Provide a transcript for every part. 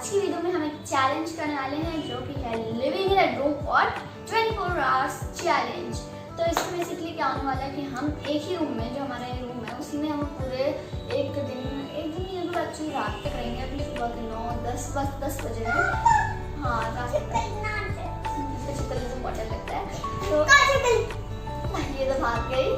आज की वीडियो में हम एक चैलेंज करने वाले हैं जो कि है लिविंग इन अ रूम और 24 आवर्स चैलेंज। तो इसमें बेसिकली क्या होने वाला है कि हम एक ही रूम में, जो हमारा ये रूम है, उसी में हम पूरे एक दिन ये तो एक्चुअली रात तक रहेंगे। अभी सुबह के 9-10 बजे हैं। हाँ, रात तक वाटर लगता है तो ये तो भाग गई।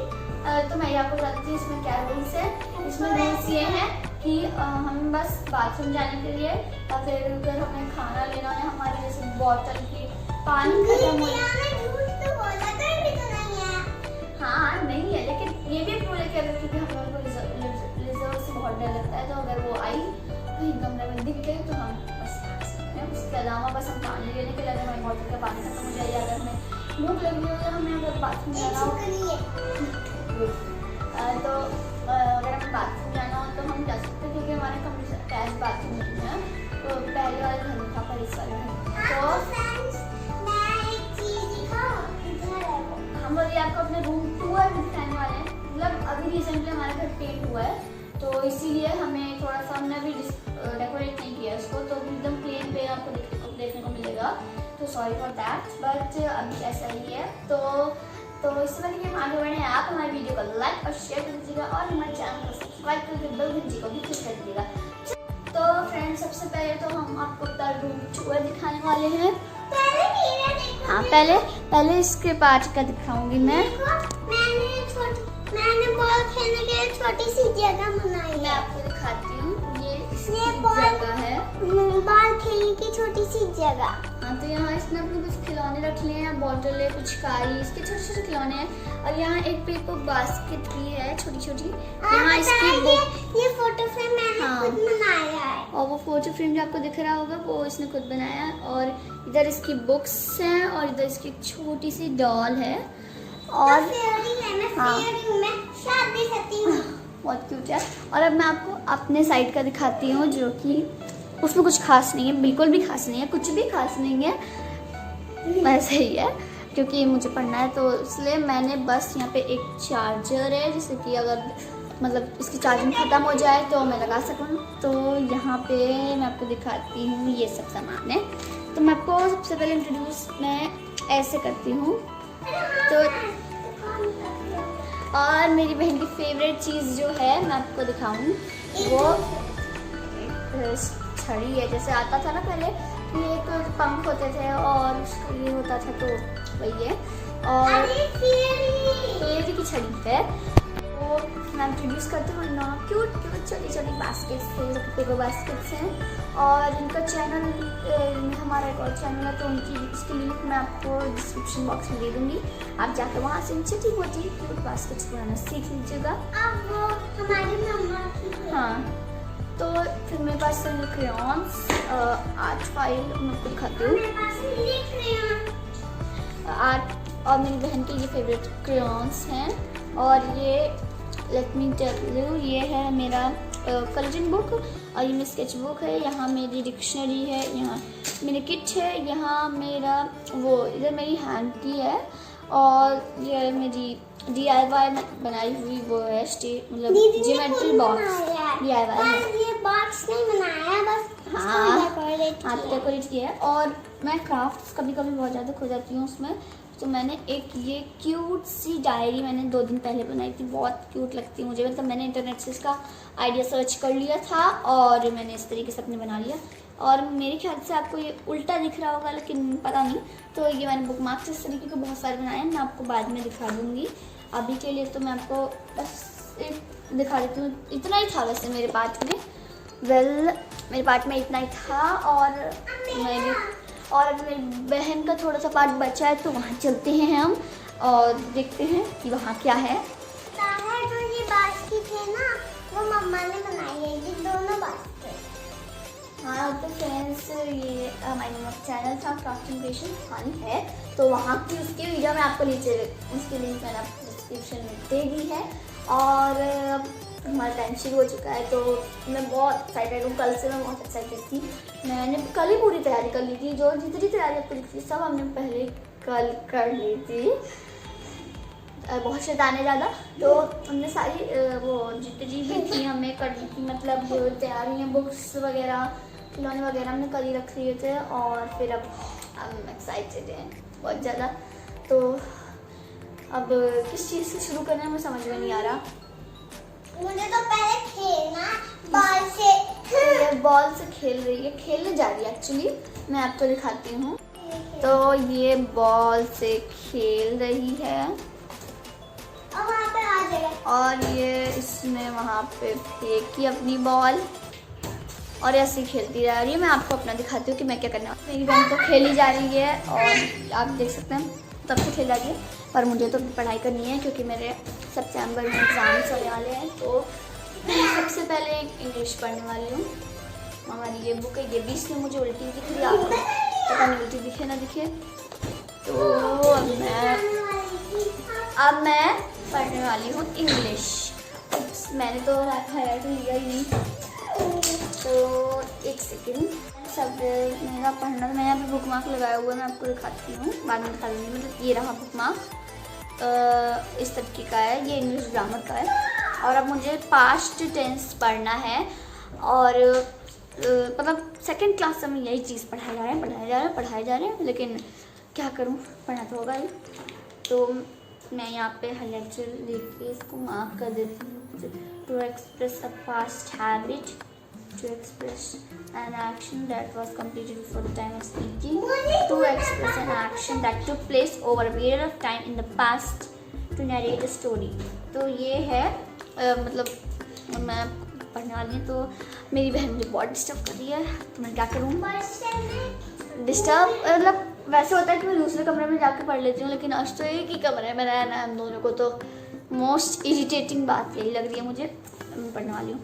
तो मैं आपको बताती हूँ इसमें क्या रूल्स है। इसमें रूल्स ये हैं कि हम बस बाथरूम जाने के लिए या फिर अगर हमें खाना लेना है, हमारे जैसे बॉटल की पानी खत्म हो हाँ नहीं है, लेकिन ये भी पूरे के अगर क्योंकि हम लोगों को रिजर्व से बहुत डर लगता है, तो अगर वो आई कहीं कमरे में दिख गई तो हम बस सकते हैं। उसके अलावा बस हम पानी लेने के लिए अगर हमारी बॉटल का पानी खत्म हो जाए, अगर हमें भूख लगी हो, तो हमें अगर बाथरूम जाना हो तो अगर हमें बाथरूम जाना हो तो हम जा सकते हैं, क्योंकि हमारे कमरे से अटैच बाथरूम नहीं है। तो पहले वाले घर में था, पर इस वाले हम अभी आपको अपने रूम टूर में दिखाने वाले हैं। मतलब अभी रिसेंटली हमारा घर पेंट हुआ है, तो इसीलिए हमें थोड़ा सा हमने अभी डेकोरेट नहीं किया इसको, तो एकदम प्लेन पे आपको देखने को मिलेगा। तो सॉरी फॉर दैट, बट अभी ऐसा ही है। तो इससे पहले कि हम आगे बढ़े, आप हमारे वीडियो को लाइक और शेयर कर दीजिएगा और हमारे चैनल को सब्सक्राइब करके बेल घंटी को भी क्लिक कर दीजिएगा। तो फ्रेंड्स, सबसे पहले तो हम आपको रूम टूर दिखाने वाले हैं। हाँ, पहले इसके पार्ट का दिखाऊंगी मैं। मैंने बॉल खेलने के लिए छोटी सी जगह बनाई है। मैं आपको दिखाती हूँ, ये जगह है बॉल खेलने की छोटी सी जगह। हाँ, तो यहाँ इसने अपने कुछ खिलौने रख लिए हैं, बॉटल है, कुछ कारी, इसके छोटे छोटे खिलौने हैं। और यहाँ एक पेपर बास्केट भी है छोटी छोटी। यहाँ इसकी ये फोटो फ्रेम मैंने खुद बनाया है। और वो फोटो फ्रेम जो आपको दिख रहा होगा वो इसने खुद बनाया है। और इधर इसकी बुक्स हैं और इधर इसकी छोटी सी डॉल है। और बहुत क्यूट है। और अब मैं आपको अपने साइड का दिखाती हूँ, जो कि उसमें कुछ खास नहीं है, बिल्कुल भी खास नहीं है, कुछ भी खास नहीं है, वैसे ही है। क्योंकि मुझे पढ़ना है तो इसलिए मैंने बस यहाँ पे एक चार्जर है, जिससे कि अगर मतलब इसकी चार्जिंग ख़त्म हो जाए तो मैं लगा सकूँ। तो यहाँ पे मैं आपको दिखाती हूँ, ये सब सामान है। तो मैं आपको सबसे पहले इंट्रोड्यूस मैं ऐसे करती हूँ। तो और मेरी बहन की फेवरेट चीज़ जो है मैं आपको दिखाऊँ, वो छड़ी है। जैसे आता था ना पहले कि एक पंख होते थे और ये होता था, तो वही है। और फेरी की छड़ी है। तो मैं इंट्रोड्यूस करती हूँ ना, क्यूट छोटी छोटी बास्केट्स थे, पेपर बास्केट्स हैं। और इनका चैनल, हमारा एक और चैनल है, तो इसकी लिंक मैं आपको डिस्क्रिप्शन बॉक्स में दे दूँगी। आप जाकर वहाँ से छोटी मोटी क्यूट बास्केट्स बनाना सीख लीजिएगा। अब वो हमारी मम्मा की। हाँ, तो फिर मेरे पास क्रेयॉन्स, आर्ट फाइल मैं आपको दिखाती हूँ। आर्ट और मेरी बहन के ये फेवरेट क्रेयॉन्स हैं। और ये लेट मी टेल यू, ये है मेरा कलरिंग बुक, और ये मेरी स्केच बुक है। यहाँ मेरी डिक्शनरी है, यहाँ मेरी किट है, यहाँ मेरा वो इधर मेरी हैंड की है। और ये मेरी DIY बनाई हुई वो है मतलब ज्योमेट्री बॉक्स DIY है। ये बॉक्स नहीं बनाया, बस डेकोरेट किया है। और मैं क्राफ्ट्स कभी बहुत ज़्यादा खो जाती हूँ उसमें, तो मैंने एक ये क्यूट सी डायरी मैंने 2 दिन पहले बनाई थी। बहुत क्यूट लगती है मुझे, मतलब मैंने इंटरनेट से इसका आइडिया सर्च कर लिया था और मैंने इस तरीके से अपने बना लिया। और मेरे ख्याल से आपको ये उल्टा दिख रहा होगा, लेकिन पता नहीं। तो ये मैंने बुक मार्क्स इस तरीके के बहुत सारे बनाए हैं, मैं आपको बाद में दिखा दूँगी। अभी के लिए तो मैं आपको बस एक दिखा देती हूँ। इतना ही था वैसे मेरे पार्ट में। मेरे पार्ट में इतना ही था। और अभी मेरी बहन का थोड़ा सा पार्ट बचा है, तो वहाँ चलते हैं हम और देखते हैं कि वहाँ क्या है। जो ये बास्केट है ना, वो मम्मा ने बनाई है, ये दोनों बास्केट। हाँ, तो फ्रेंड्स, ये हमारे मम्मा का चैनल था क्राफ्टिंग क्रिएशन फन है, तो वहाँ की उसकी वीडियो मैं आपको नीचे उसकी लिंक मैंने आपको डिस्क्रिप्शन में दे दी है। और हमारा टाइम शुरू हो चुका है, तो मैं बहुत एक्साइटेड हूँ। कल से मैं बहुत एक्साइटेड थी। मैंने कल ही पूरी तैयारी कर ली थी, जो जितनी तैयारी आपको दिखती थी सब हमने पहले कल कर ली थी। बहुत शैताने ज़्यादा, तो हमने सारी वो जितनी भी थी हमें कर ली थी, मतलब तैयारी है, बुक्स वगैरह खिलौने वगैरह हमने कल ही रख लिए थे और फिर अब हम एक्साइटेड हैं बहुत ज़्यादा। तो अब किस चीज़ से शुरू करना है मुझे समझ में नहीं आ रहा। मुझे तो पहले खेलना बॉल से। ये बॉल से खेल रही है, खेलने जा रही है एक्चुअली, मैं आपको दिखाती हूँ। तो ये बॉल से खेल रही है और वहाँ पे आ जाएगा और ये इसने वहाँ पे फेंकी अपनी बॉल और ऐसे ही खेलती रह रही है। मैं आपको अपना दिखाती हूँ कि मैं क्या करना। मेरी बहन तो खेली जा रही है और आप देख सकते हैं तब से खेल रही है, पर मुझे तो पढ़ाई करनी है क्योंकि मेरे सितंबर में एग्ज़ाम्स होने वाले हैं। तो सबसे पहले इंग्लिश पढ़ने वाली हूँ। हमारी ये बुक है, ये बीच में मुझे उल्टी दिख रही है, आपको पता नहीं उल्टी दिखे ना दिखे। तो अब मैं पढ़ने वाली हूँ इंग्लिश। मैंने तो हाईलाइट लिया ही नहीं, तो एक सेकेंड। सब मेरा पढ़ना, मैंने यहाँ पे बुक मार्क लगाया हुआ है, मैं आपको दिखाती हूँ, बाद में दिखा दूँगी। मतलब ये रहा बुक मार्क, इस तरीके का है, ये इंग्लिश ग्रामर का है। और अब मुझे पास्ट टेंस पढ़ना है और मतलब सेकंड क्लास से मैं यही चीज़ पढ़ाया जा रहे हैं, लेकिन क्या करूँ, पढ़ना तो होगा ही। तो मैं यहाँ पे हाईलाइट लिख के इसको मार्क कर देती हूँ। To express a past habit, to express an action that was completed before the time of speaking, to express an action that took place over a period of time in the past, to narrate a story। तो ये है मतलब मैं पढ़ने वाली हूँ। तो मेरी बहन मुझे बहुत डिस्टर्ब कर रही है, तो मैं क्या करूँ। डिस्टर्ब मतलब वैसे होता है कि मैं दूसरे कमरे में जाकर पढ़ लेती हूँ, लेकिन आज तो एक ही कमरे में रहना है हम दोनों को, तो मोस्ट इरिटेटिंग बात यही लग रही है मुझे। मैं पढ़ने वाली हूँ।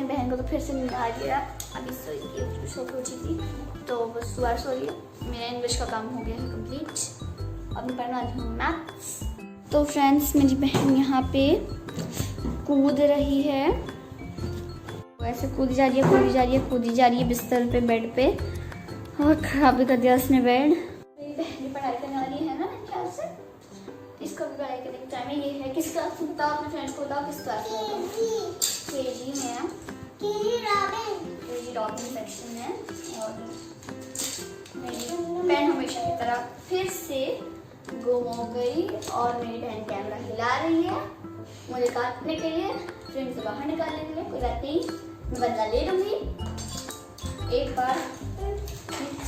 बहन को तो फिर से नींद आ रही है, अभी सो के उठी थी, तो बस सुबह सो रही है। मेरा इंग्लिश का काम हो गया है कंप्लीट। अब मैं पढ़ने वाली हूँ मैथ्स। तो फ्रेंड्स, मेरी बहन यहाँ पे कूद रही है, ऐसे कूदी जा रही है बिस्तर पे, बेड पे, और खराब भी कर दिया उसने बेड। मेरी बहन की पढ़ाई करने वाली है ना मेरे ख्याल से, इसका भी पढ़ाई करने के टाइम में। ये है किस क्लास में, बताओ अपने फ्रेंड्स को, बताओ किस क्लास में। केजी में, केजी रॉबिन सेक्शन में। और मेरी बहन हमेशा की तरह फिर से गुम हो गई और मेरी बहन कैमरा हिला रही है मुझे काटने के लिए, फ्रेंड से बाहर निकालने के लिए। कोई बात नहीं, मैं बदला ले लूँगी एक बार।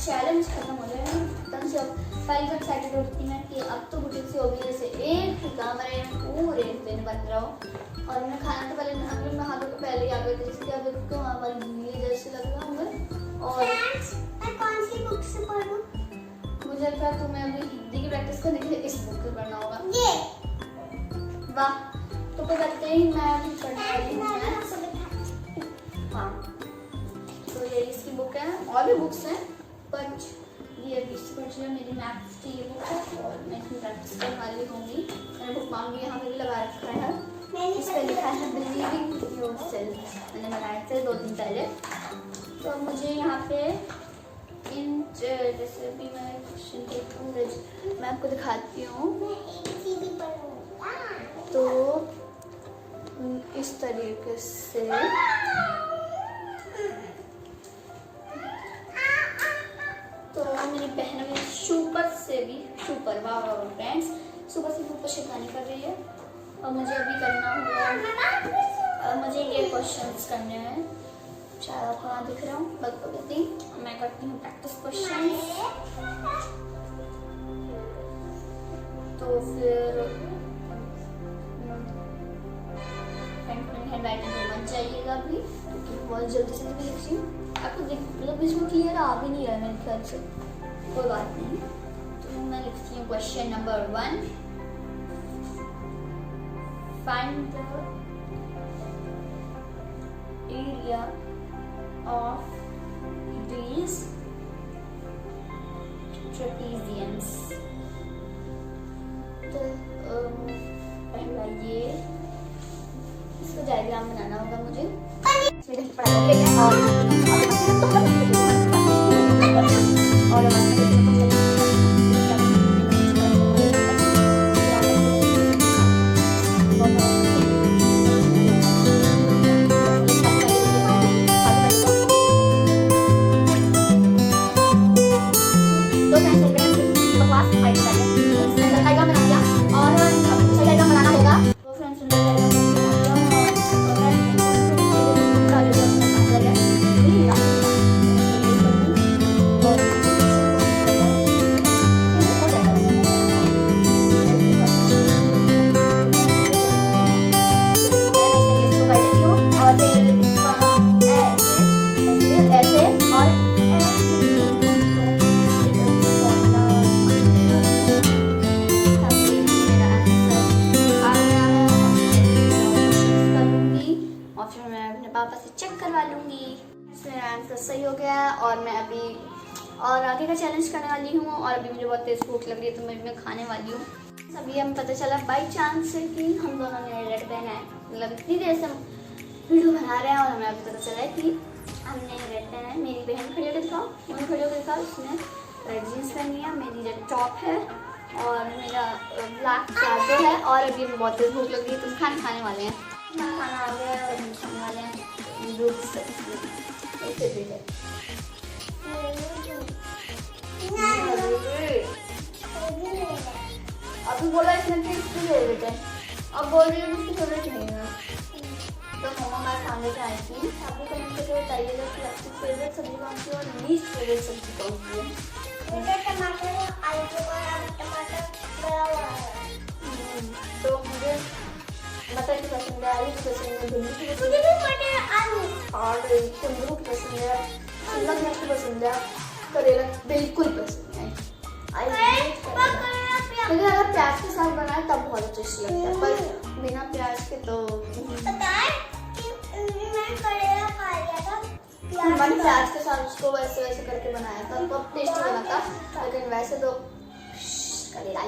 चैलेंज खत्म हो जाएगा तब से। अब पहले तो एक्साइटेड होती मैं कि अब तो बुटीक से होगी, जैसे एक ही कमरे में पूरे दिन बन रहा हो। और मैं खाना तो पहले हम लोग नहा के पहले ही आ गए थे, जिससे अब तो वहाँ पर गीली जैसे लग रहा हूँ। और मैं कौन सी बुक से पढ़ूं? मुझे लगता है तुम्हें अभी हिंदी की प्रैक्टिस करने के लिए इस बुक से पढ़ना होगा। ये वाह, तो कोई बात नहीं, मैं अभी पढ़ने वाली हूँ। हाँ, तो ये इसकी बुक है, और भी बुक्स हैं, बट ये मेरी मैथ्स की ये बुक है और मैं इसमें प्रैक्टिस करने वाली होंगी। मैंने बुक मांगी यहाँ पे लगा रखा है, इस पर लिखा है बिलीविंग योरसेल्फ। मैंने बनाए थे 2 दिन पहले। तो अब मुझे यहाँ पे इन जैसे भी मैं क्वेश्चन देखूँ, मैं आपको दिखाती हूँ। तो इस तरीके से तो मेरी बहन अभी सुपर से भी सुपर, वाह फ्रेंड्स, सुपर से ऊपर शैतानी कर रही है। और मुझे अभी करना होगा, मुझे ये क्वेश्चंस करने हैं, शायद आपको वहाँ दिख रहा हूँ, बल्कि मैं करती हूँ प्रैक्टिस क्वेश्चंस। तो फिर हैंड राइटिंग में मत जाइएगा अभी, क्योंकि बहुत जल्दी से मैं लिख रही हूँ। आपको मतलब इसमें क्लियर आ भी नहीं रहा है मेरे ख्याल से, कोई बात नहीं। तो मैं लिखती हूँ question number 1, find the area of these trapeziums। तो पहला ये इसका डायग्राम बनाना होगा मुझे। इसमें जैसे पढ़ाई कर लेते हैं पापा से चेक करवा लूँगी। मेरा आंसर सही हो गया और मैं अभी और आगे का चैलेंज करने वाली हूँ और अभी मुझे बहुत तेज़ भूख लग रही है तो मैं खाने वाली हूँ। अभी हमें पता चला बाई चांस से कि हम दोनों ने रेड पहना है, मतलब इतनी देर से हम वीडियो बना रहे हैं और हमें अभी पता चला है कि हमने रेड पहना है। मेरी बहन खड़ी होकर दिखाओ, मम्मी खड़ी होकर दिखाओ, उसने रेड जीन्स पहनी है, मेरी रेड टॉप है और मेरा ब्लैक प्लाजो है। और अभी हमें बहुत तेज़ भूख लग रही है तो हम खाने वाले हैं। खाना आ गया और हम खाने वाले हैं दूध ऐसे भी है। अभी बोला इसने कि इसकी फेवरेट है, अब बोल रही हूँ इसकी फेवरेट नहीं है। तो मम्मा मैं खाने के आई थी, आपको कमेंट करके बताइएगा कि आपकी फेवरेट सब्जी कौन सी है और लीस्ट फेवरेट सब्जी कौन सी है। मुझे टमाटर आलू और टमाटर गला हुआ है। तो मुझे मटर की पसंद है, आलू की पसंद है, भिंडी की पसंद मुझे भी मटर आलू और कुंदरू की पसंद है, शिमला मिर्च की पसंद है, करेला बिल्कुल पसंद है। लेकिन अगर प्याज के साथ बनाए तब बहुत टेस्टी लगता है, पर बिना प्याज के तो पता है कि मैं करेला खा लिया था मैंने प्याज के साथ उसको वैसे वैसे करके बनाया था तो टेस्टी बना था। लेकिन वैसे तो करेला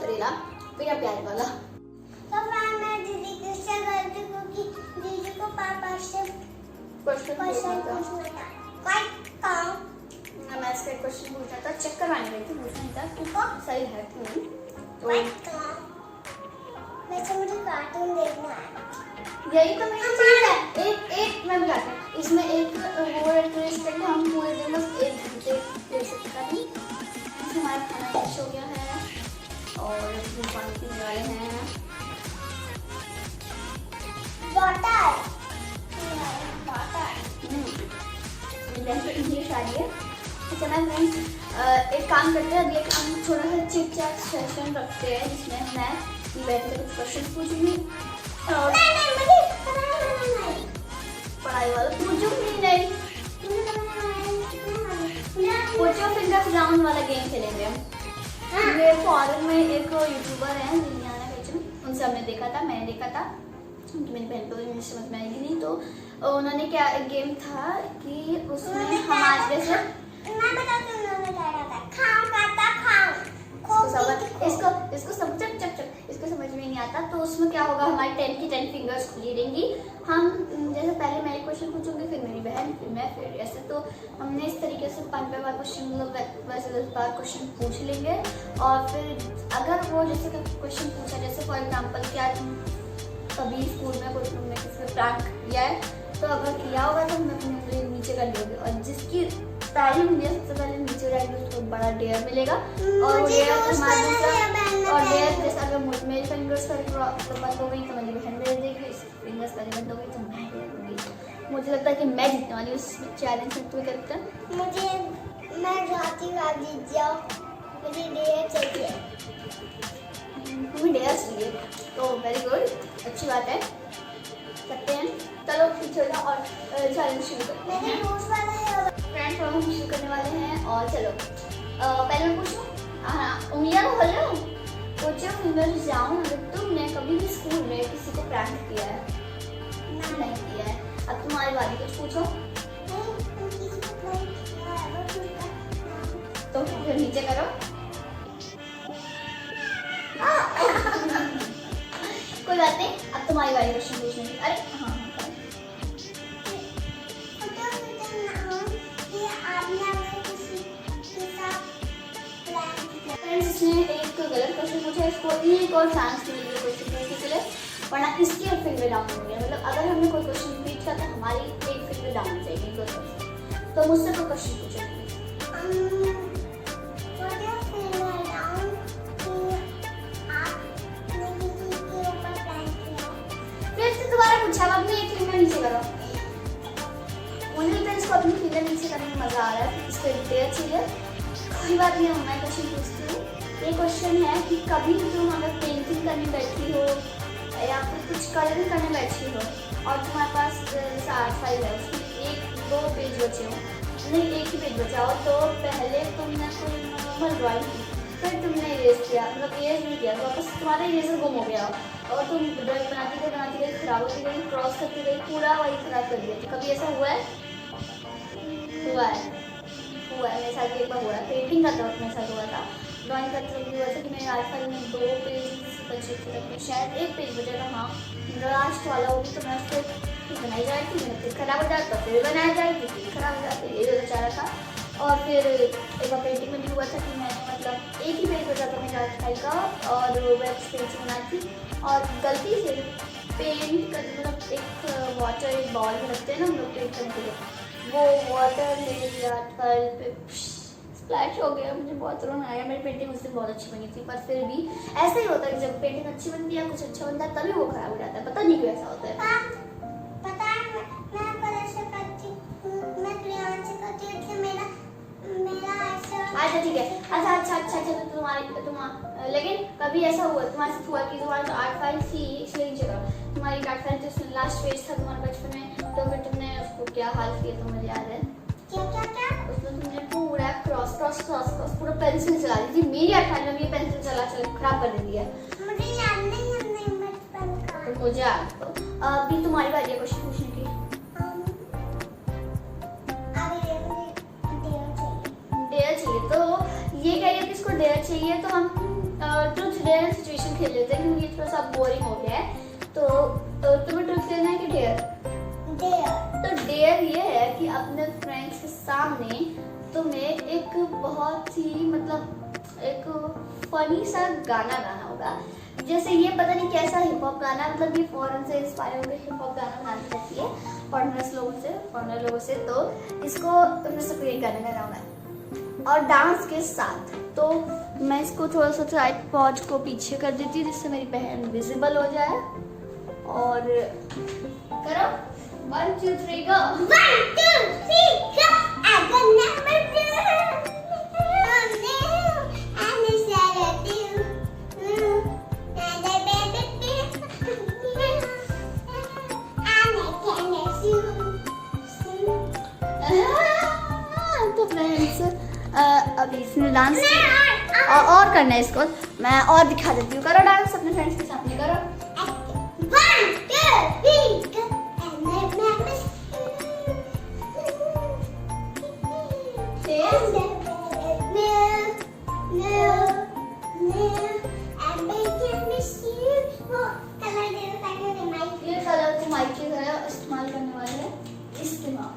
करेला बिना प्याज वाला। तो मैं दीदी से गलती क्योंकि दीदी को पापा से क्वेश्चन पूछना था। काम मैं इसका क्वेश्चन पूछना था, चेक करवाने गई थी, पूछना था कि सही है कि नहीं। तो वैसे मुझे कार्टून देखना है, यही तो मेरी चीज है। एक मैं बताती हूँ, इसमें एक वो ट्विस्ट है कि हम पूरे दिन बस एक घंटे देख सकते हैं। हमारा खाना फिनिश हो गया है और हम पानी पीने वाले हैं। वाटर इंग्लिश आ रही है। अच्छा मैं फ्रेंड्स एक काम करते हैं, अभी एक हम थोड़ा सा चिट चैट सेशन रखते हैं जिसमें मैं बैठ कर कुछ क्वेश्चन पूछूंगी और पढ़ाई वाला पूछूंगी नहीं, पूछो फिंगर्स डाउन वाला गेम खेलेंगे हम। ये फॉरेन में एक यूट्यूबर है लिलियाना बेचन, उनसे हमने देखा था, मैंने देखा था, मेरी बहन को इंग्लिश समझ में आएगी नहीं तो उन्होंने क्या गेम था कि उसमें हमारे जैसे मैं बताती हूँ उन्होंने क्या कहा था, इसको समझ में नहीं आता। तो उसमें क्या होगा, हमारी 10 की 10 फिंगर्स खुली रहेंगी। हम जैसे पहले मैं क्वेश्चन पूछूंगी, फिर मेरी बहन, फिर मैं, फिर ऐसे। तो हमने इस तरीके से 5 बार क्वेश्चन मतलब वैसे 10 बार क्वेश्चन पूछ लेंगे और फिर अगर वो जैसे क्वेश्चन पूछा, जैसे फॉर एग्जाम्पल क्या कभी स्कूल में कोई तुमने किसी प्रैंक किया है तो अगर किया होगा तो हम अपनी उंगली नीचे कर लेंगे और जिसकी पहली उंगली सबसे पहले नीचे जाएगी उसको बड़ा डेयर मिलेगा। और डेयर हमारा दूसरा और डेयर जैसे अगर मेरी फिंगर्स पर बंद हो गई तो मेरी बहन मेरे देगी, फिंगर्स पहले बंद हो गई तो मैं डेयर दूंगी। मुझे लगता है कि मैं जीतने वाली उस चैलेंज में। तुम्हें क्या लगता है? मुझे मैं जाती हुआ जीत जाऊँ, मुझे डेयर चाहिए। तुम्हें डेयर चाहिए तो वेरी गुड, अच्छी बात है, करते हैं। चलो चलो और चैलेंज शुरू करते हैं। फ्रेंड्स हम शुरू करने वाले हैं और चलो पहले मैं पूछूं। हाँ उंगलियां तो खोल रहे हो, पूछो फिंगर्स डाउन। अगर तुमने कभी भी स्कूल में किसी को प्रैंक किया है? नहीं किया है। अब तुम्हारी बारी, कुछ पूछो। तो फिर नीचे करो। कोई बात नहीं, अब तुम्हारी बारी क्वेश्चन पूछने की। अरे हाँ फ्रेंड्स इसने एक गलत क्वेश्चन पूछा, इसको एक और चांस मिलेगी क्वेश्चन पूछने के लिए, वरना इसकी अब फिंगर डाउन हो गया। मतलब अगर हमने कोई क्वेश्चन रिपीट किया तो हमारी एक फिंगर डाउन हो जाएगी दो तरफ। तो मुझसे कोई क्वेश्चन पूछो। दोबारा पूछा, अब अपनी एक फिंगर नीचे करो। मुझे लगता है इसको अपनी फिंगर नीचे करने में मजा आ रहा है, इसको रिपेयर चाहिए। कोई बात नहीं, मैं क्वेश्चन पूछती हूँ। ये क्वेश्चन है कि कभी तुम अगर पेंटिंग करने बैठी हो या फिर कुछ कलर करने बैठी हो और तुम्हारे पास 8 फाइल है, उसमें 1-2 पेज बचे हो, नहीं एक ही पेज बचा हो, तो पहले तुमने कोई नॉर्मल ड्राइंग की, फिर तुमने इरेज किया, मतलब इरेज नहीं किया तो वापस तुम्हारा इरेजर गुम हो गया और तुम ड्राइंग बनाती गई खराब होती गई, क्रॉस करती गई, पूरा वही खराब कर दिया। तो कभी ऐसा हुआ है? हुआ है मेरे साथ एक बार हुआ है। पेंटिंग करते वक्त मेरे साथ हुआ था, ड्राइंग करते वक्त हुआ था कि मेरे आर्ट फाइल में 2 पेज बचे थे, शायद 1 पेज बचा था। हाँ, लास्ट वाला हो गया तो मैं उसको बनाई जा रही थी, मेरा फिर खराब हो जाता, फिर बनाया जा रही थी, खराब हो जाती, ये बेचारा था। और फिर एक बार पेंटिंग में भी हुआ था कि मैं मतलब एक ही पेज बचा था मेरे आर्ट फाइल का और वेब पेज बनाई थी और गलती से पेंट कर मतलब एक वाटर एक बॉल में रखते हैं ना हम लोग पेंट करने के लिए, वो वाटर ले लिया फाइल पे, स्प्लैश हो गया। मुझे बहुत रोना आया। मेरी पेंटिंग उस दिन बहुत अच्छी बनी थी, पर फिर भी ऐसा ही होता है कि जब पेंटिंग अच्छी बनती है या कुछ अच्छा बनता है तभी वो खराब हो जाता है, पता नहीं क्यों ऐसा होता है। पता है मैं परेशान करती हूँ, मैं क्रेयॉन से करती हूँ कि मेरा ऐसा। अच्छा ठीक है, अच्छा तो तुम्हारी लेकिन कभी ऐसा हुआ तुम्हारे साथ हुआ कि तुम्हारी जो आर्ट फाइल थी, इसलिए नीचे करो, तुम्हारी आर्ट फाइल जिसमें लास्ट पेज था तुम्हारे बचपन में, तो फिर तुमने उसको क्या हाल किया तो मुझे याद है। क्या उसमें तुमने पूरा क्रॉस पूरा पेंसिल चला दी थी। मेरी आर्ट फाइल में भी पेंसिल चला खराब कर दी है। मुझे याद नहीं है बचपन का। तो मुझे याद तो अभी तुम्हारी बारी है क्वेश्चन पूछने की। डेयर चाहिए, तो ये कह रही है कि इसको डेयर चाहिए, तो हम ट्रुथ डेयर सिचुएशन खेल लेते हैं क्योंकि ये थोड़ा सा बोरिंग हो गया है। तो तुम्हें ट्रुथ लेना है कि डेयर? तो डेयर ये है कि अपने फ्रेंड्स के सामने तुम्हें एक बहुत ही मतलब एक फनी सा गाना गाना होगा। जैसे ये पता नहीं कैसा हिप हॉप गाना, मतलब ये फॉरेन से इंस्पायर होकर हिप हॉप गाना बनानी रहती है फॉरेनर लोगों से, तो इसको रिप्रेजेंट करने का होगा और डांस के साथ। तो मैं इसको थोड़ा सा ट्राइपॉड को पीछे कर देती हूँ जिससे मेरी बहन विजिबल हो जाए। और करो 1 2 3 go 1 2 3 go I got number 2 and it's like you and I baby तो फ्रेंड्स अभी इसने डांस और करना है इसको, मैं और दिखा देती हूँ। करो डांस अपने फ्रेंड्स के सामने करो। 1 2 3 go ये कलर को माइक की तरह इस्तेमाल करने वाले हैं। इस्तेमाल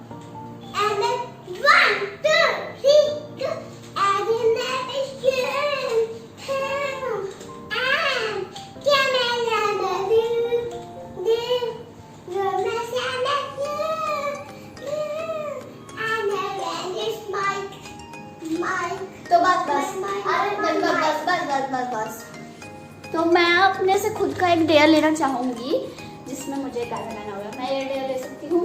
तो बस। तो मैं अपने से खुद का एक डेयर लेना चाहूंगी जिसमें मुझे गाना गाना होगा। मैं ये डेयर ले सकती हूँ।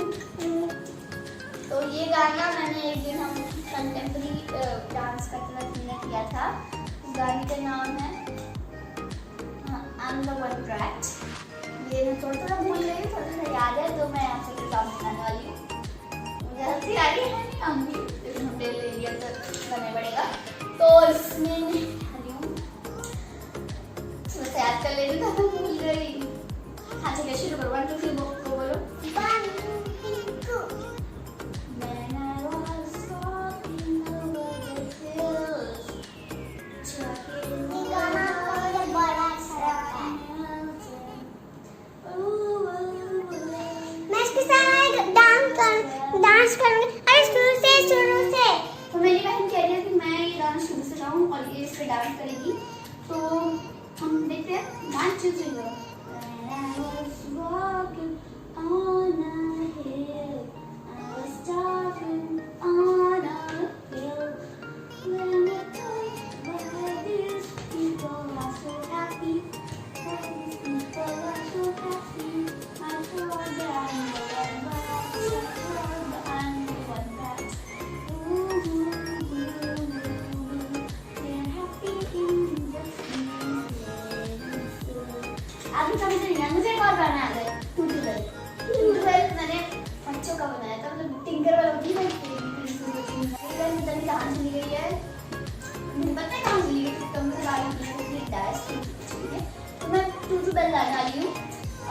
तो ये गाना मैंने एक दिन हम कंटेम्प्रेरी डांस करते वक्त मैंने किया था। इस गाने का नाम है I'm the one brat। ये मैं थोड़ा भूल गई, थोड़ा याद है, तो मैं आपसे एग्जाम बनाने वाली हूँ। मुझे हंसी आ रही है, हम भी लेकिन हम डेयर ले लिया तो करना पड़ेगा। तो इसमें याद कर लेती था, भूल गई। हाँ ठीक है, शुरू करो। 1 2 3 को बोलो। 1 2 3 go When I was walking over the hills, ये गाना मुझे बड़ा अच्छा लगता है। मैं इसके साथ डांस करूंगी। अरे शुरू से तो मेरी बहन कह रही है कि मैं ये गाना शुरू से गाऊं और ये इस पे डांस करेगी। तो हम देखते हैं 1 2 3 go। When I was walking on a hill, I was talking on a hill. When I thought about these people are so happy, all these people are so happy. I thought that I'm the one back, I thought that I'm the one back. They're happy in the आगे समझ नहीं आया। मुझे एक और गाना याद है, टूटूबेल। टूटूबेल मैंने बच्चों का बनाया था, मतलब टिंकर वाला होती है ना, पता नहीं कहाँ चली गई है, मुझे पता है कहाँ चली गई, तो मुझे गाड़ी की डांस की। तो मैं टूटूबेल गाना ली हूँ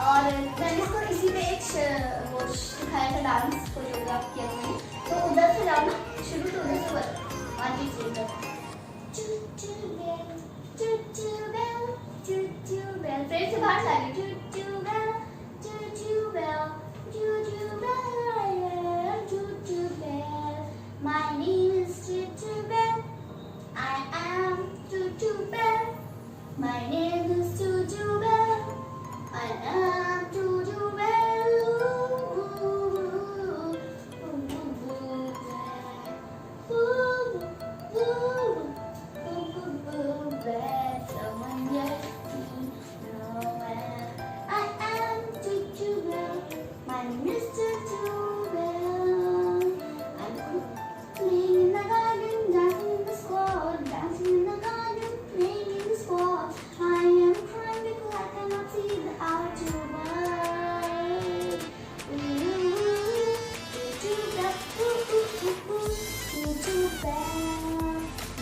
और मैंने इसको इसी पे एक वो सिखाया था, डांस कोरियोग्राफ किया मैंने। तो उधर से जाओ ना, शुरू तो उधर से बता, आगे चलते हैं। Tootoo-bell, फ्रेंड से बाहर जा रही। Tootoo-bell, Tootoo-bell, Tootoo-bell, Tootoo-bell. My name is Tootoo-bell. I am Tootoo-bell. My name is Tootoo-bell. I am Tootoo-bell. Someone yet me nowhere. I am Tootoo-bell. My name is Tootoo-bell. I'm playing in the garden, dancing in the squad, dancing in the garden, playing in the squad. I am crying because I cannot see the outer world. Tootoo-bell, Tootoo-bell.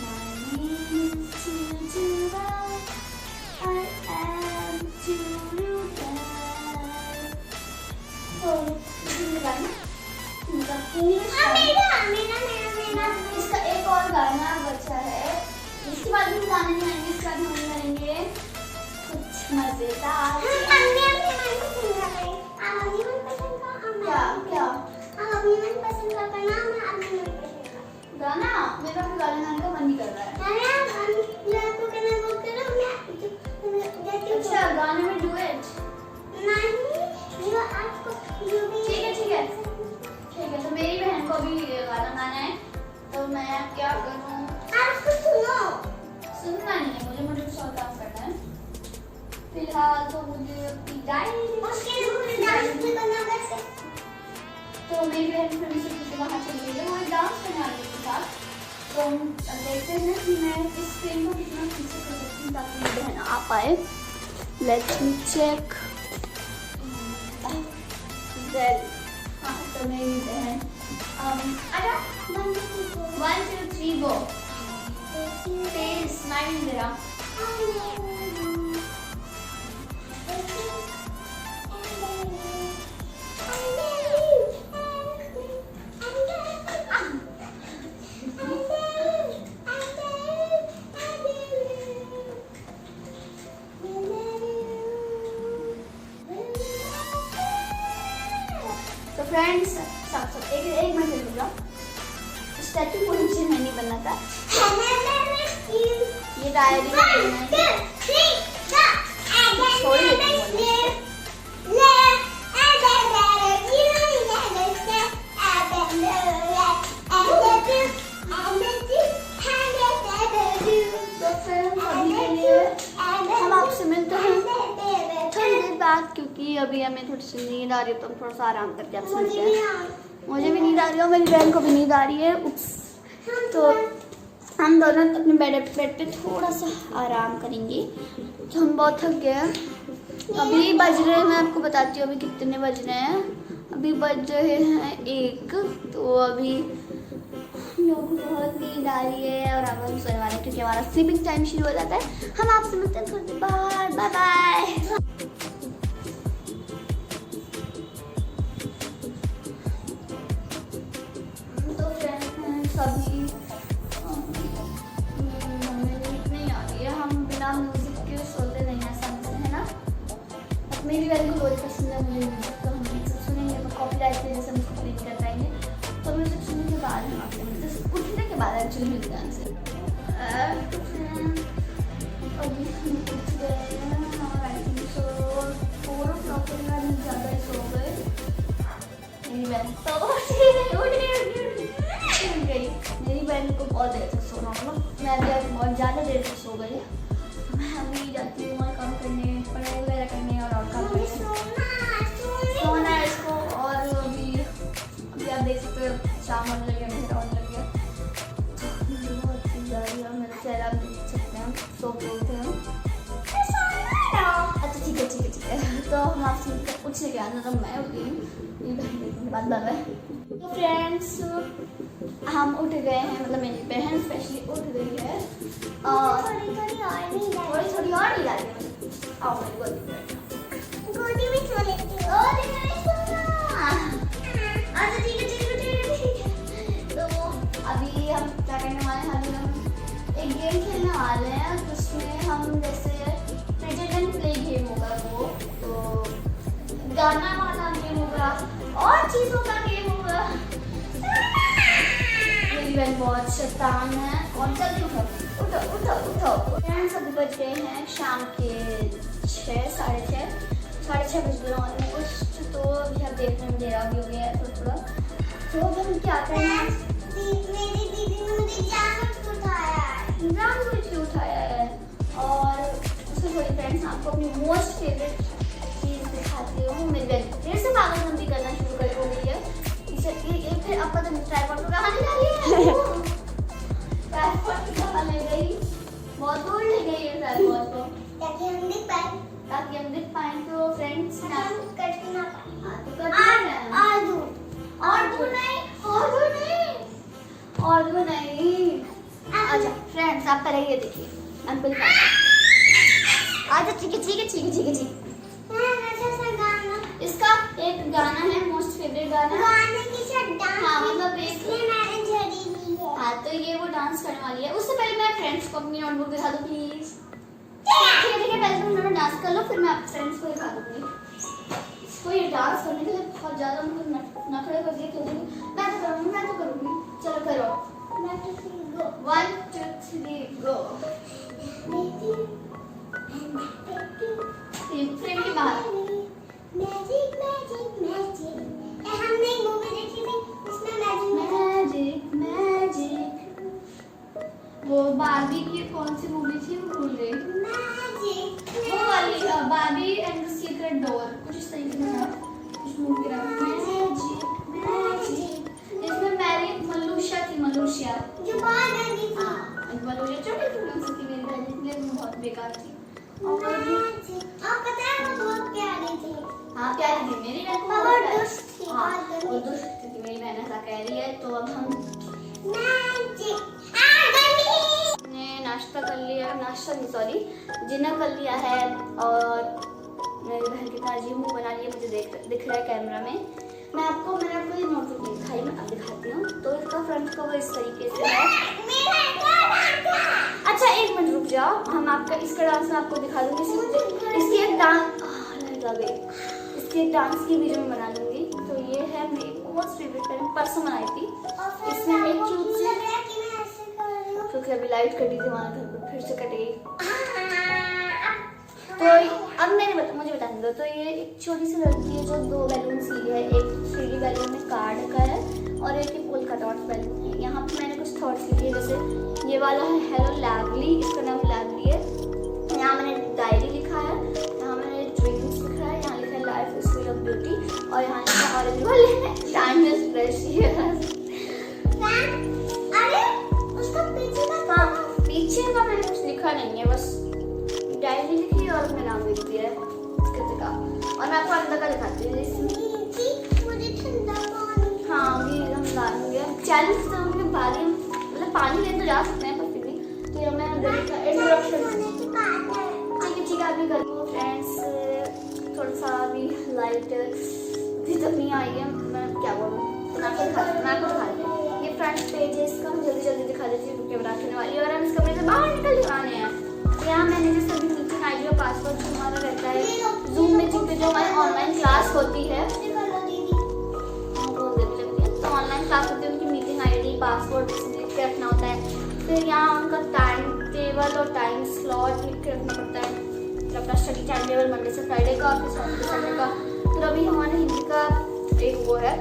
My name is Tootoo-bell. I am Tootoo-bell. तो इसमें गाना मतलब English इसका एक और गाना बचा है, इसके बाद भी गाने नहीं आएंगे, इसके बाद हम करेंगे कुछ मजेदार। गाना मेरा भी गाने गाने का मन नहीं कर रहा है। अच्छा गाने में डुएट ठीक है तो मेरी बहन को भी गाना गाना है, तो मैं क्या करूँ? सुनना नहीं है मुझे कुछ और काम करना है फिलहाल। तो मुझे अपनी डायरी तो मेरी बहन फिर मुझे वहाँ चली गई है, वो डांस करने वाली के साथ। तो हम देखते हैं कि मैं इस फ्रेम को कितना पीछे कर सकती हूँ ताकि मेरी बहन आ पाए। Let's me check. हाँ तो मेरी बहन आजा 1 2 3 गो। तेज स्माइल जरा। तो फ्रेंड्स सब एक मिनट रुक जाओ। स्टैचू को नीचे नहीं बनना था, ये डायरी हम आपसे मिलते हैं थोड़ी देर बाद, क्योंकि अभी हमें थोड़ी सी नींद आ रही है, तो हम थोड़ा सा आराम करके आपसे मिलते हैं। मुझे भी नींद आ रही है और मेरी बहन को भी नींद आ रही है। तो हम दोनों अपने बेड पे थोड़ा सा आराम करेंगे। तो हम बहुत थक गए हैं। अभी बज रहे हैं, मैं आपको बताती हूँ अभी कितने बज रहे हैं। अभी बज रहे हैं 1। तो अभी हम लोगों को बहुत नींद आ रही है और अब हम सोने वाले हैं, क्योंकि हमारा स्लीपिंग टाइम शुरू हो जाता है। हम आपसे मिलते हैं थोड़ी देर बाद। Bye bye. सभी हमें नींद नहीं आ रही है, हम बिना म्यूजिक के सोते नहीं हैं समझते हैं ना। अब मेरी बहन को बहुत पसंद है मुझे म्यूजिक, तो हम म्यूजिक सुनेंगे तो कॉपीराइट की वजह से हम उसको प्ले कर पाएंगे। तो म्यूजिक सुनने के बाद हम आपसे उठने के बाद एक्चुअली मिलते हैं। सो गई। मैं अभी जाती हूँ और काम करने, पढ़ाई वगैरह करने और काम करने। सोना है इसको। और अभी आप देख सकते हो शाम होने लगे, अंधेरा होने लग गया। मुझे बहुत चीज़ आ रही है और मेरा चेहरा आप देख सकते हैं, सो के उठे हैं। अच्छा ठीक है ठीक है ठीक है। तो हम आपसे पूछने के आना, तो मैं उठ गई हूँ, ये बहन के बाद बन रहा है। तो फ्रेंड्स हम उठ गए हैं, मतलब मेरी बहन स्पेशली उठ गई है और थोड़ी और नहीं डाली है। आओ मेरी गोदी में सो लेती हूँ। अच्छा ठीक है ठीक है ठीक है ठीक है। तो अभी हम क्या करने वाले हैं, अभी हम एक गेम खेलने वाले हैं, जिसमें हम जैसे प्रेजेंट प्ले गेम होगा वो, तो गाना वाला गेम होगा और चीज़ों का गेम होगा। मेरी बहन बहुत शैतान है। और जल्दी उठो उठो उठो उठो। फ्रेंड्स अभी बज गए हैं शाम के 6, साढ़े छः बज गए ऑलमोस्ट। तो अभी आप देखने में अंधेरा भी हो गया है थोड़ा। तो अब हम क्या करें, मेरी दीदी ने मुझे जानबूझ के उठाया है। और उससे थोड़ी फ्रेंड्स आपको अपनी मोस्ट फेवरेट चीज़ दिखाती हूँ। मेरी बहन फिर से पागलबंदी करना शुरू कर हो गई है। ये फिर आपका तो ट्राइपॉड को कहाँ ले जा रही है? ट्राइपॉड कहाँ ले गई? बहुत दूर ले गई है ट्राइपॉड को, ताकि हम देख पाएं। तो फ्रेंड्स करती ना और दूर नहीं। अच्छा फ्रेंड्स आप पहले ये देखिए अंकल का। अच्छा ठीक है ठीक है ठीक है ठीक है ठीक है। इसका एक गाना है, मोस्ट फेवरेट गाना। हाँ मतलब एक। हाँ तो ये वो डांस करने वाली है। उससे पहले मैं फ्रेंड्स को अपनी नोटबुक दिखा दूँ प्लीज। ठीक है पहले तुम दोनों डांस कर लो, फिर मैं आप फ्रेंड्स को दिखा दूँगी। इसको ये डांस करने के लिए बहुत ज़्यादा उनको नखरे कर दिए, क्योंकि मैं तो करूँगी। चलो करो। 1 2 3 गो। फ्रेंड के बाहर मैजिक हमने एक मूवी देखी थी, उसमें मैजिक। वो बार्बी की कौन सी मूवी थी वो भूल गई। वो वाली Barbie and the secret door, कुछ इस तरीके से था उस मूवी का नाम। मैजिक इसमें मैरी मलूशिया थी, मलूशिया जो बहुत गंदी थी। मलूशिया छोटी सी मेरी बहन, इसलिए बहुत बेकार थी। और पता है वो बहुत प्यारी थी। हाँ प्यारी थी मेरी बहन, बहुत दुष्ट थी। हाँ वो दुष्ट थी मेरी बहन, ऐसा कह रही है। तो अब हम ने नाश्ता कर लिया, नाश्ता नहीं सॉरी डिनर कर लिया है। और मेरी बहन कितना अजीब मुँह बना लिया, मुझे दिख रहा है कैमरा में। मैंने आपको ये नोटबुक दिखाई, मैं अब दिखाती हूँ। तो इसका फ्रंट कवर इस तरीके से है। अच्छा एक मिनट रुक जाओ, हम आपका इसका डांस मैं आपको दिखा दूंगी। इसकी एक डांस की वीडियो में बना दूंगी। तो ये है मेरी मोस्ट फेवरेट, मैंने परसों बनाई थी। इसमें एक क्यूट सी, क्योंकि अभी लाइट कटी थी हमारे घर पर, फिर से कटेगी। तो अब मुझे बताने दो। तो ये एक छोटी सी लड़की है जो 2 बैलून ली है, एक 3D बैलून में कार्ड का है और एक पोल्का डॉट बैलून है। यहाँ पे मैंने कुछ थॉट्स लिखे, जैसे ये वाला है हेलो लैवली, इसका नाम लैवली है। यहाँ मैंने डायरी लिखा है, यहाँ मैंने ड्रीम्स लिखा है, यहाँ लिखा है life is full of beauty, और यहाँ लिखा ऑरेंज वाले टाइम इज प्रेशियस। पीछे का मैंने कुछ लिखा नहीं है, बस डायरी लिखी और उसमें नाम लिख दिया है किसी का। और मैं आपको अंदर का दिखाती हूँ। हाँ अभी हम डालेंगे चैलेंज तो हमने बारी, मतलब पानी ले तो जा सकते हैं पर फिर भी। तो ये मैं इंट्रोडक्शन ठीक है अभी करूँ फ्रेंड्स। थोड़ा सा अभी लाइट तक नहीं आई है, मैं क्या बोलूँ, मैं आपको दिखा दूँ। ये फ्रंट पेज है इसका, मैं जल्दी दिखा देती हूँ कैमरा रखने वाली। और हम इस कमरे से बाहर निकल जाने हैं। यहाँ मैंने जैसे अभी मीटिंग आईडी और पासवर्ड जो हमारा रहता है जूम मीटिंग पे, जो हमारी ऑनलाइन क्लास होती है, तो ऑनलाइन क्लास होती है उनकी मीटिंग आईडी पासवर्ड लिख के रखना होता है। फिर यहाँ उनका टाइम टेबल और टाइम स्लॉट लिख के रखना पड़ता है। फिर अपना स्टडी टाइम टेबल मंडे से फ्राइडे का, फिर सैटरडे संडे का। फिर अभी हमारे हिंदी का एक वो है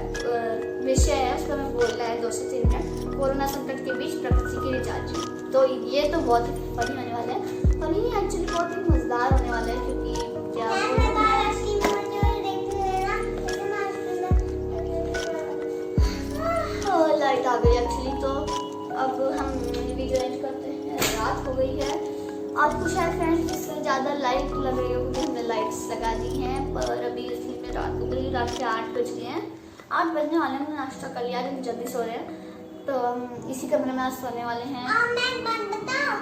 विषय है, उसका मैं बोल रहा है 2 से 3 मिनट। कोरोना संकट के बीच प्रकृति की रिचार्ज। तो ये तो बहुत ही फनी होने वाला है। फनी नहीं, एक्चुअली बहुत ही मज़ेदार होने वाला है, क्योंकि क्या लाइट आ गई एक्चुअली। तो अब हम वीडियो एंड करते हैं, रात हो गई है। आपको शायद फ्रेंड्स इससे ज़्यादा लाइट लग रही हो क्योंकि हमने लाइट्स लगा दी हैं, पर अभी इसलिए में रात हो गई, रात के 8 बज गए हैं। 8 बजने वाले हैं, नाश्ता कर लिया, लेकिन जल्दी सो रहे हैं। तो हम इसी कमरे में आज सोने वाले हैं। मैं बात बताऊं,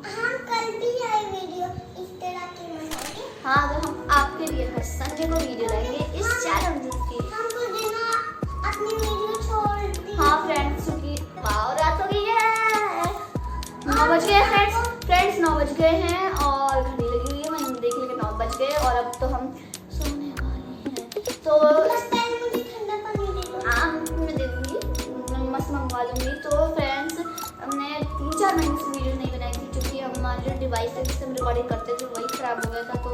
हम कल भी आए वीडियो इस तरह की बनाएंगे। हाँ, अगर हम आपके लिए हर संडे को वीडियो लाएंगे इस चैलेंज की। हमको देना अपनी वीडियो छोड़ दी। हाँ फ्रेंड्स, क्योंकि वाह रात हो गई है, 9 बज गए फ्रेंड्स 9 बज गए हैं और घड़ी लगी हुई है, मैंने देख लिया कि 9 बज गए और अब तो हम सोने वाले हैं। तो पहले मुझे ठंडा पानी दे दो। हाँ मैं दे दूँगी, मैं मस्त मंगवा लूँगी। तो फ्रेंड्स हमने 3-4 महीने से वीडियो नहीं बनाई थी, क्योंकि हमारे जो डिवाइस है जिससे हम रिकॉर्डिंग करते थे वही ख़राब हो गया था, तो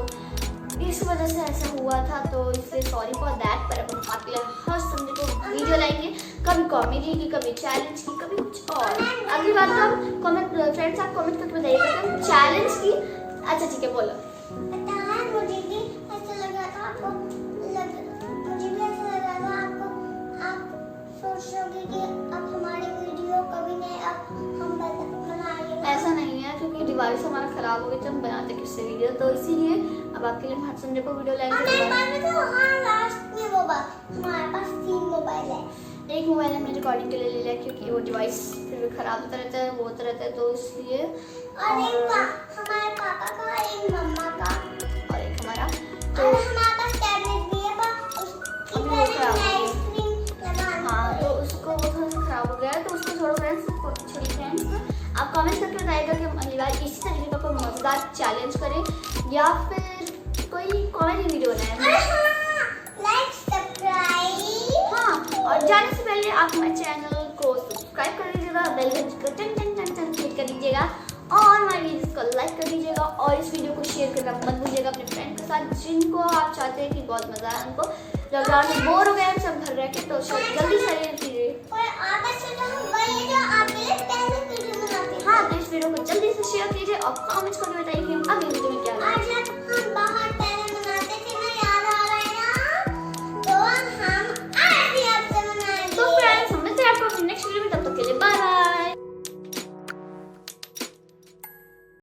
इस वजह से ऐसा हुआ था। तो इसलिए सॉरी फॉर दैट। पर अब हम आपके लिए हर संडे को वीडियो लाएंगे, कभी कॉमेडी की, कभी चैलेंज की, कभी कुछ और। अगली बात तो हम कमेंट, फ्रेंड्स आप कमेंट करके बताइएगा कि हम चैलेंज की। अच्छा ठीक है, बोलो। पता है मुझे भी ऐसा लगा था आपको मुझे भी ऐसा लगा था आपको, आप सोच रहे कि अब हमारी वीडियो कभी नहीं अब हम बनाएंगे। ऐसा नहीं है, क्योंकि डिवाइस हमारा ख़राब हो गया तो हम बनाते किससे वीडियो, तो इसीलिए अब आपके लिए हर संडे को वीडियो लाएंगे। लास्ट में वो बात, हमारे पास 3 मोबाइल है। एक मोबाइल हमने रिकॉर्डिंग के लिए ले लिया, क्योंकि वो डिवाइस फिर भी ख़राब होता रहता है, वो होता रहता है, तो इसलिए। और एक हमारे पापा का, एक मम्मा का और एक हमारा। तो हमारे पास टैबलेट भी है, पर उसकी अभी वो खराब हो गई। स्क्रीन लगाना। हाँ, तो उसको वो थोड़ा सा ख़राब हो गया है, तो उसको छोड़ो फ्रेंड्स। छोड़िए फ्रेंड्स, आप कमेंट करके बताइएगा कि हम अगली बार इसी तरीके का कोई मज़ेदार चैलेंज करें या फिर कोई कॉमेडी वीडियो बनाएं। Like subscribe. हाँ, और जाने से पहले आप हमारे चैनल को सब्सक्राइब कर लीजिएगा, बेल घंटी को टन टन टन टन क्लिक कर दीजिएगा और हमारी वीडियोस को लाइक कर दीजिएगा और इस वीडियो को शेयर करना मत भूलिएगा अपने फ्रेंड के साथ, जिनको आप चाहते हैं कि बहुत मज़ा आए उनको। लॉकडाउन में बोर हो गए हैं सब घर रह के, तो जल्दी से कीजिए। हाँ, तो इस वीडियो को जल्दी से शेयर कीजिए और कमेंट्स करके बताइए